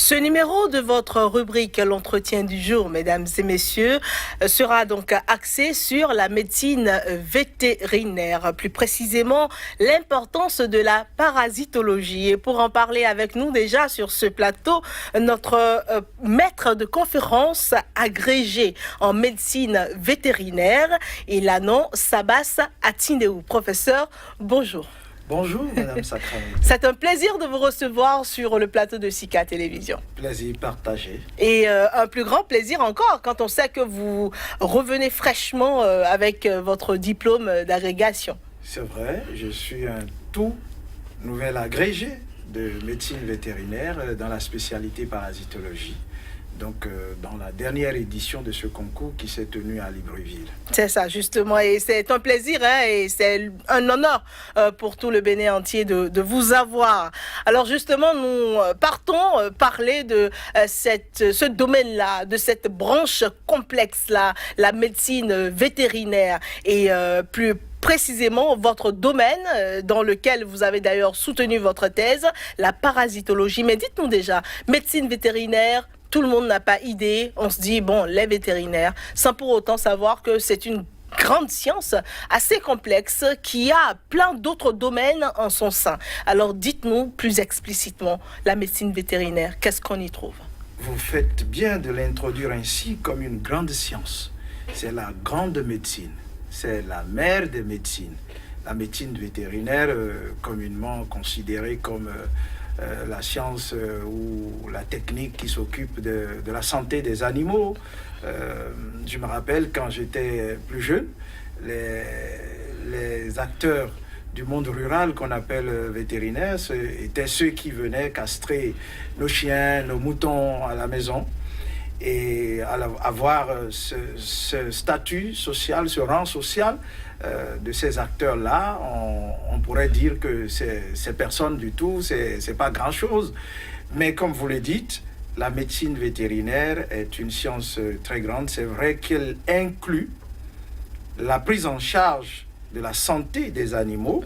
Ce numéro de votre rubrique L'entretien du jour, mesdames et messieurs, sera donc axé sur la médecine vétérinaire, plus précisément l'importance de la parasitologie. Et pour en parler avec nous déjà sur ce plateau, notre maître de conférence agrégé en médecine vétérinaire, Ilano Sabas Atindeou. Professeur, bonjour. Bonjour, Madame Sakramé. C'est un plaisir de vous recevoir sur le plateau de Sika Télévision. Plaisir partagé. Et un plus grand plaisir encore quand on sait que vous revenez fraîchement avec votre diplôme d'agrégation. C'est vrai, je suis un tout nouvel agrégé de médecine vétérinaire dans la spécialité parasitologie. Donc, dans la dernière édition de ce concours qui s'est tenu à Libreville. C'est ça, justement. Et c'est un plaisir et c'est un honneur pour tout le Bénin entier de vous avoir. Alors, justement, nous partons parler de ce domaine-là, de cette branche complexe-là, la médecine vétérinaire. Et plus précisément votre domaine dans lequel vous avez d'ailleurs soutenu votre thèse, la parasitologie. Mais dites-nous déjà, médecine vétérinaire, tout le monde n'a pas idée. On se dit, bon, les vétérinaires, sans pour autant savoir que c'est une grande science assez complexe qui a plein d'autres domaines en son sein. Alors dites-nous plus explicitement, la médecine vétérinaire, qu'est-ce qu'on y trouve? Vous faites bien de l'introduire ainsi comme une grande science. C'est la grande médecine. C'est la mère des médecines. La médecine vétérinaire, communément considérée comme la science ou la technique qui s'occupe de la santé des animaux. Je me rappelle quand j'étais plus jeune, les acteurs du monde rural qu'on appelle vétérinaires étaient ceux qui venaient castrer nos chiens, nos moutons à la maison. Et avoir ce statut social, ce rang social de ces acteurs-là, on pourrait dire que ces personnes du tout, c'est pas grand-chose. Mais comme vous le dites, la médecine vétérinaire est une science très grande. C'est vrai qu'elle inclut la prise en charge de la santé des animaux.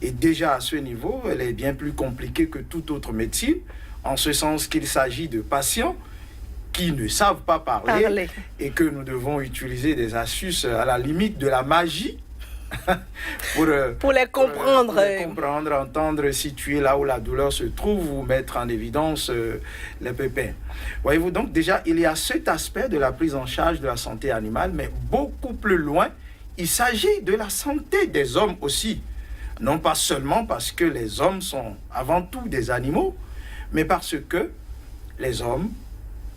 Et déjà à ce niveau, elle est bien plus compliquée que toute autre médecine, en ce sens qu'il s'agit de patients qui ne savent pas parler et que nous devons utiliser des astuces à la limite de la magie pour les comprendre. Pour les comprendre, entendre, situer là où la douleur se trouve ou mettre en évidence les pépins. Voyez-vous, donc déjà, il y a cet aspect de la prise en charge de la santé animale, mais beaucoup plus loin, il s'agit de la santé des hommes aussi. Non pas seulement parce que les hommes sont avant tout des animaux, mais parce que les hommes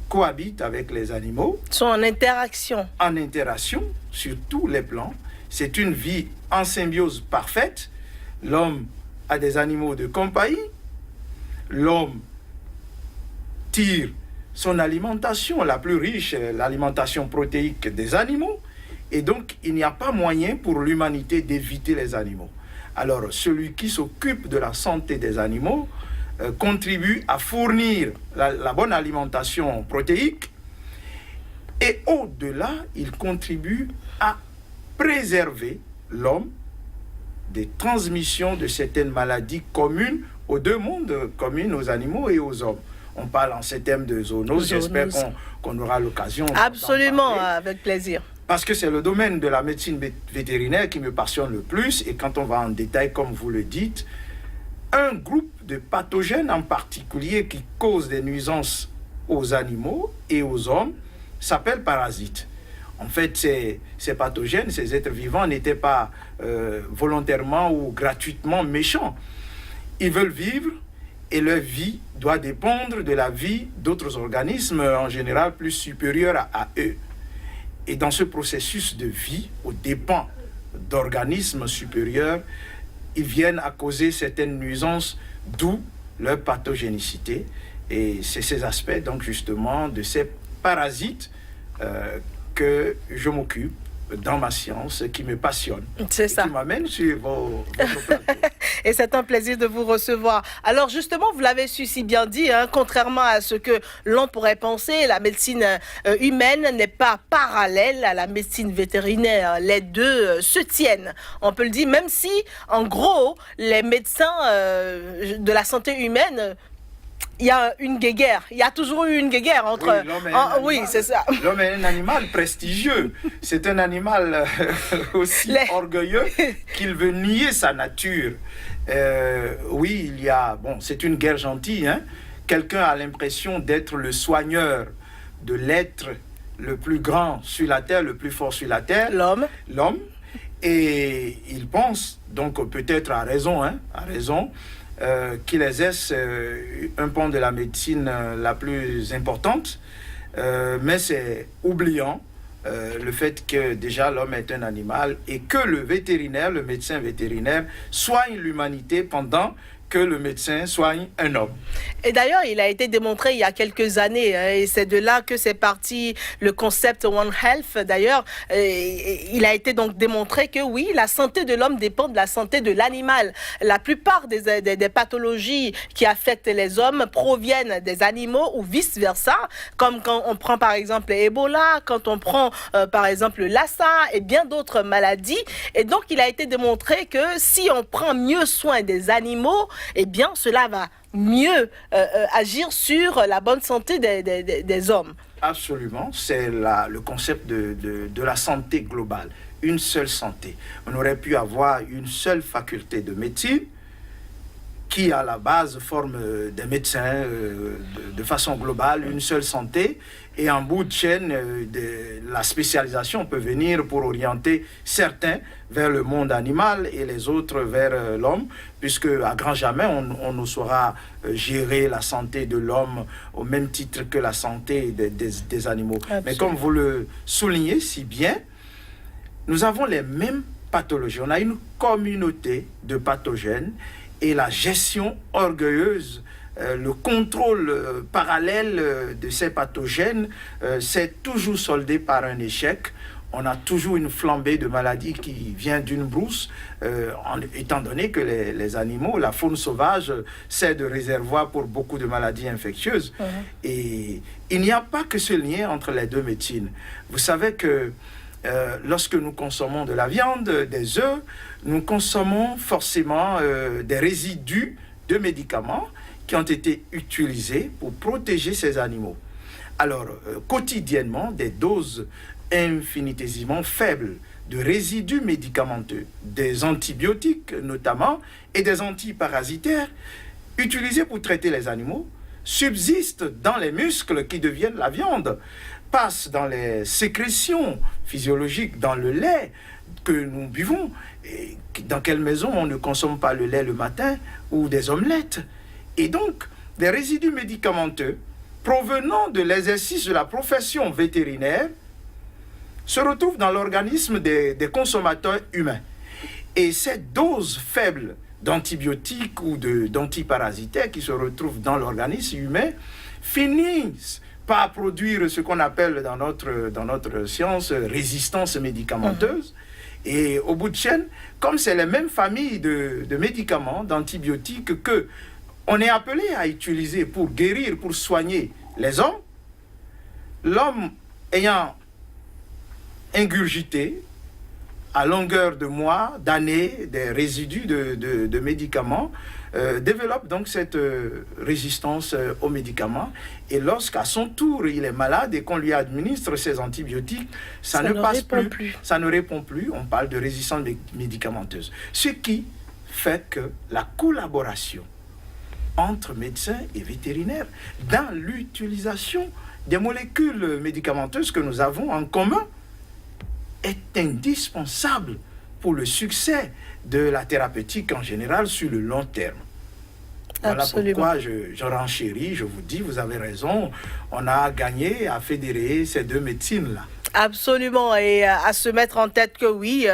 cohabitent avec les animaux. Sont en interaction. En interaction, sur tous les plans. C'est une vie en symbiose parfaite. L'homme a des animaux de compagnie. L'homme tire son alimentation la plus riche, l'alimentation protéique des animaux. Et donc, il n'y a pas moyen pour l'humanité d'éviter les animaux. Alors, celui qui s'occupe de la santé des animaux contribue à fournir la bonne alimentation protéique et au-delà, il contribue à préserver l'homme des transmissions de certaines maladies communes aux deux mondes, communes aux animaux et aux hommes. On parle en ces termes de zoonose, j'espère qu'on aura l'occasion. Absolument, avec plaisir. Parce que c'est le domaine de la médecine vétérinaire qui me passionne le plus et quand on va en détail, comme vous le dites, un groupe de pathogènes en particulier qui causent des nuisances aux animaux et aux hommes s'appelle parasites. En fait, ces pathogènes, ces êtres vivants n'étaient pas volontairement ou gratuitement méchants. Ils veulent vivre et leur vie doit dépendre de la vie d'autres organismes, en général plus supérieurs à eux. Et dans ce processus de vie, aux dépens d'organismes supérieurs, ils viennent à causer certaines nuisances, d'où leur pathogénicité. Et c'est ces aspects, donc justement, de ces parasites que je m'occupe dans ma science, qui me passionne. C'est ça. Qui m'amène sur votre plateau. Et c'est un plaisir de vous recevoir. Alors justement, vous l'avez su si bien dit, contrairement à ce que l'on pourrait penser, la médecine humaine n'est pas parallèle à la médecine vétérinaire. Les deux se tiennent. On peut le dire, même si, en gros, les médecins de la santé humaine il y a une guéguerre. Il y a toujours eu une guéguerre entre... Oui, c'est ça. L'homme est un animal prestigieux. C'est un animal aussi orgueilleux qu'il veut nier sa nature. Oui, il y a... Bon, c'est une guerre gentille. Hein? Quelqu'un a l'impression d'être le soigneur de l'être le plus grand sur la terre, le plus fort sur la terre. L'homme. Et il pense, donc peut-être à raison, qu'il exerce un pan de la médecine la plus importante, mais c'est oubliant le fait que déjà l'homme est un animal et que le médecin vétérinaire, soigne l'humanité pendant que le médecin soigne un homme. Et d'ailleurs, il a été démontré il y a quelques années, hein, et c'est de là que c'est parti le concept One Health. D'ailleurs, il a été donc démontré que oui, la santé de l'homme dépend de la santé de l'animal. La plupart des pathologies qui affectent les hommes proviennent des animaux ou vice-versa, comme quand on prend par exemple Ebola, quand on prend par exemple Lassa et bien d'autres maladies. Et donc, il a été démontré que si on prend mieux soin des animaux, eh bien, cela va mieux agir sur la bonne santé des hommes. Absolument, c'est le concept de la santé globale, une seule santé. On aurait pu avoir une seule faculté de médecine qui, à la base, forme des médecins de façon globale, une seule santé. Et en bout de chaîne, la spécialisation peut venir pour orienter certains vers le monde animal et les autres vers l'homme, puisque à grand jamais, on ne saura gérer la santé de l'homme au même titre que la santé des animaux. Absolument. Mais comme vous le soulignez si bien, nous avons les mêmes pathologies. On a une communauté de pathogènes et la gestion orgueilleuse, le contrôle parallèle de ces pathogènes s'est toujours soldé par un échec. On a toujours une flambée de maladies qui vient d'une brousse, étant donné que les animaux, la faune sauvage, c'est de réservoir pour beaucoup de maladies infectieuses. Et il n'y a pas que ce lien entre les deux médecines. Vous savez que lorsque nous consommons de la viande, des œufs, nous consommons forcément des résidus de médicaments qui ont été utilisés pour protéger ces animaux. Alors, quotidiennement, des doses infinitésimement faibles de résidus médicamenteux, des antibiotiques notamment, et des antiparasitaires utilisés pour traiter les animaux, subsistent dans les muscles qui deviennent la viande, passent dans les sécrétions physiologiques, dans le lait que nous buvons. Et dans quelle maison on ne consomme pas le lait le matin ou des omelettes? Et donc, des résidus médicamenteux provenant de l'exercice de la profession vétérinaire se retrouvent dans l'organisme des consommateurs humains. Et cette dose faible d'antibiotiques ou d'antiparasitaires qui se retrouvent dans l'organisme humain finissent par produire ce qu'on appelle dans notre science résistance médicamenteuse. Et au bout de chaîne, comme c'est les mêmes familles de médicaments, d'antibiotiques que on est appelé à utiliser pour guérir, pour soigner les hommes, l'homme ayant ingurgité à longueur de mois, d'années, des résidus de médicaments, développe donc cette résistance aux médicaments. Et lorsqu'à son tour, il est malade et qu'on lui administre ces antibiotiques, ça ne passe plus. Ça ne répond plus. On parle de résistance médicamenteuse. Ce qui fait que la collaboration entre médecins et vétérinaires dans l'utilisation des molécules médicamenteuses que nous avons en commun est indispensable pour le succès de la thérapeutique en général sur le long terme. Voilà pourquoi je renchéris, je vous dis, vous avez raison, on a gagné à fédérer ces deux médecines-là. Absolument, et à se mettre en tête que oui,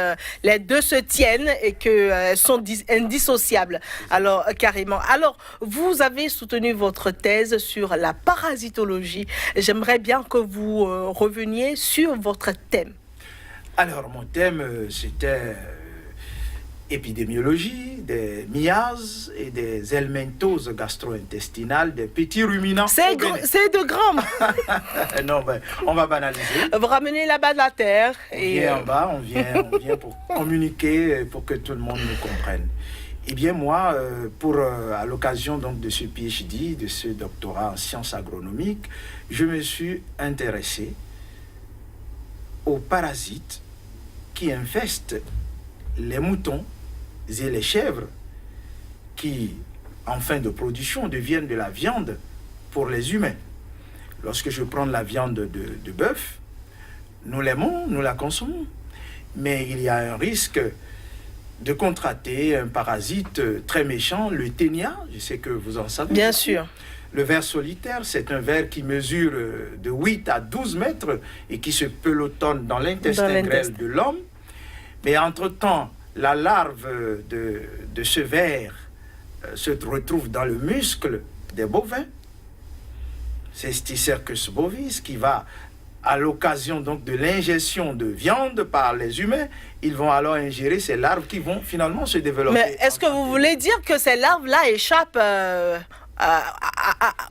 les deux se tiennent et que sont indissociables. Alors, carrément. Alors, vous avez soutenu votre thèse sur la parasitologie. J'aimerais bien que vous reveniez sur votre thème. Alors, mon thème, c'était épidémiologie, des miases et des helminthoses gastro-intestinales, des petits ruminants. C'est de grand. Non, ben, on va banaliser. Vous ramenez là-bas de la terre. On vient en bas, on vient pour communiquer, pour que tout le monde nous comprenne. Eh bien, moi, à l'occasion donc de ce PhD, de ce doctorat en sciences agronomiques, je me suis intéressé aux parasites qui infestent les moutons et les chèvres qui, en fin de production, deviennent de la viande pour les humains. Lorsque je prends la viande de bœuf, nous l'aimons, nous la consommons. Mais il y a un risque de contracter un parasite très méchant, le ténia, je sais que vous en savez. Bien sûr. Le ver solitaire, c'est un ver qui mesure de 8 à 12 mètres et qui se pelotonne dans l'intestin grêle de l'homme. Mais entre-temps, la larve de ce ver se retrouve dans le muscle des bovins. C'est Sticercus bovis qui va, à l'occasion donc de l'ingestion de viande par les humains, ils vont alors ingérer ces larves qui vont finalement se développer. Mais est-ce que vous voulez dire que ces larves-là échappent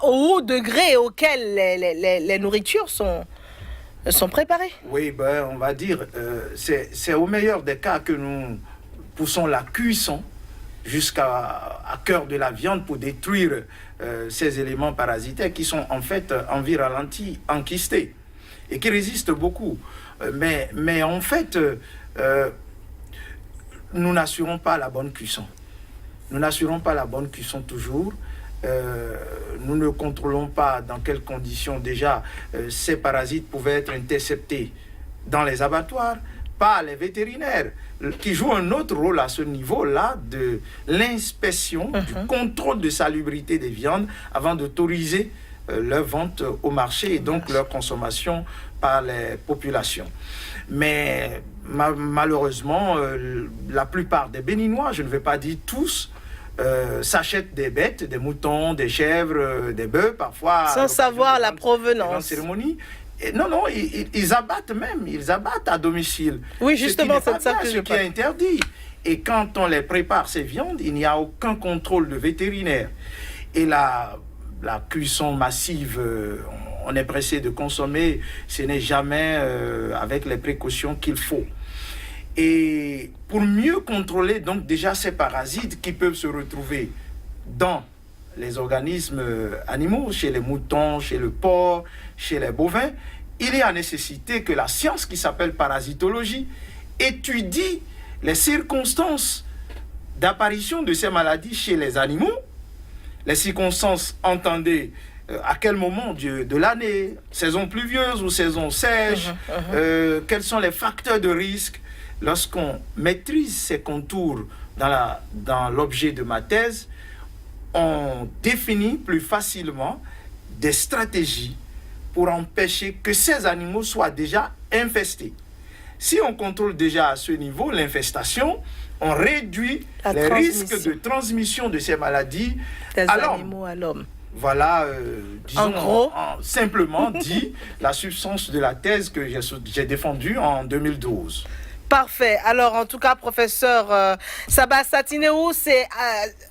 au haut degré auquel les nourritures sont préparées? Oui, on va dire, c'est au meilleur des cas que nous poussons la cuisson jusqu'à cœur de la viande pour détruire ces éléments parasitaires qui sont en fait en vie ralentie, enquistés et qui résistent beaucoup. Mais en fait, nous n'assurons pas la bonne cuisson. Nous n'assurons pas la bonne cuisson toujours. Nous ne contrôlons pas dans quelles conditions déjà ces parasites pouvaient être interceptés dans les abattoirs par les vétérinaires qui jouent un autre rôle à ce niveau-là de l'inspection, du contrôle de salubrité des viandes avant d'autoriser leur vente au marché et donc leur consommation par les populations. Mais malheureusement, la plupart des Béninois, je ne vais pas dire tous, s'achètent des bêtes, des moutons, des chèvres, des bœufs, parfois... Sans savoir la provenance. Cérémonie. Et non, ils abattent même, ils abattent à domicile. Oui, justement, c'est ça que je ce qui est interdit. Et quand on les prépare, ces viandes, il n'y a aucun contrôle de vétérinaire. Et la cuisson massive, on est pressé de consommer, ce n'est jamais avec les précautions qu'il faut. Et pour mieux contrôler donc déjà ces parasites qui peuvent se retrouver dans les organismes animaux, chez les moutons, chez le porc, chez les bovins, il y a nécessité que la science qui s'appelle parasitologie étudie les circonstances d'apparition de ces maladies chez les animaux. Les circonstances, entendez, à quel moment de l'année, saison pluvieuse ou saison sèche, quels sont les facteurs de risque. Lorsqu'on maîtrise ces contours dans l'objet de ma thèse, on définit plus facilement des stratégies pour empêcher que ces animaux soient déjà infestés. Si on contrôle déjà à ce niveau l'infestation, on réduit les risques de transmission de ces maladies à l'homme. Voilà, disons, en gros, simplement dit la substance de la thèse que j'ai défendue en 2012. Parfait. Alors, en tout cas, professeur Sabah Satinéou, c'est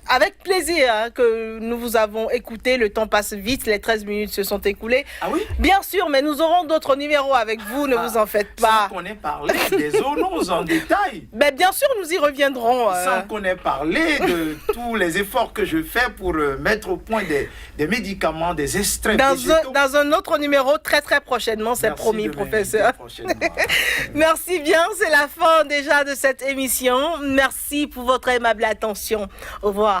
avec plaisir que nous vous avons écouté. Le temps passe vite, les 13 minutes se sont écoulées. Ah oui? Bien sûr, mais nous aurons d'autres numéros avec vous, ne vous en faites pas. Sans qu'on ait parlé des zoonoses en détail. Mais bien sûr, nous y reviendrons. Sans qu'on ait parlé de tous les efforts que je fais pour mettre au point des médicaments, des extraits végétaux. Dans un autre numéro, très très prochainement, c'est promis, professeur. Merci bien, c'est la fin déjà de cette émission. Merci pour votre aimable attention. Au revoir.